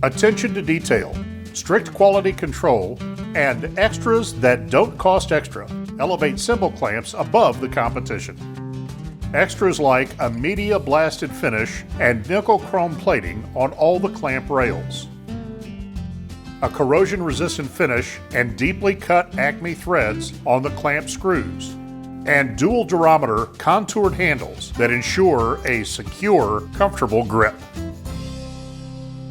Attention to detail, strict quality control, and extras that don't cost extra elevate Semble clamps above the competition. Extras like a media blasted finish and nickel chrome plating on all the clamp rails, a corrosion resistant finish and deeply cut Acme threads on the clamp screws, and dual-durometer contoured handles that ensure a secure, comfortable grip.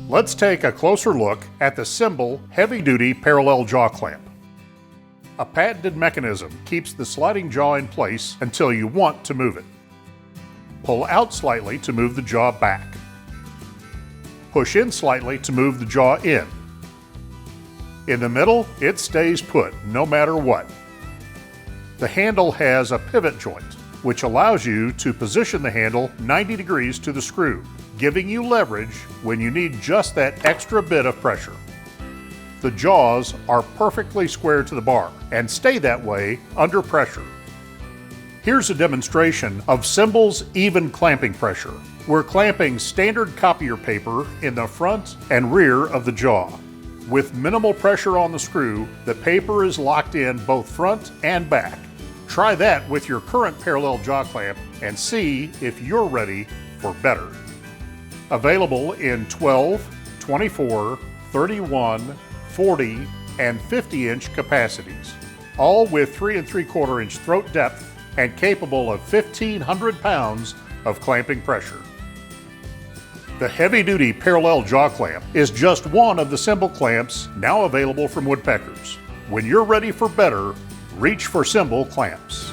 Let's take a closer look at the Semble heavy-duty parallel jaw clamp. A patented mechanism keeps the sliding jaw in place until you want to move it. Pull out slightly to move the jaw back. Push in slightly to move the jaw in. In the middle, it stays put no matter what. The handle has a pivot joint, which allows you to position the handle 90 degrees to the screw, giving you leverage when you need just that extra bit of pressure. The jaws are perfectly square to the bar and stay that way under pressure. Here's a demonstration of Semble's even clamping pressure. We're clamping standard copier paper in the front and rear of the jaw. With minimal pressure on the screw, the paper is locked in both front and back. Try that with your current parallel jaw clamp and see if you're ready for better. Available in 12, 24, 31, 40, and 50-inch capacities, all with 3 3/4-inch throat depth and capable of 1,500 pounds of clamping pressure. The heavy-duty parallel jaw clamp is just one of the Semble clamps now available from Woodpeckers. When you're ready for better, reach for Semble clamps.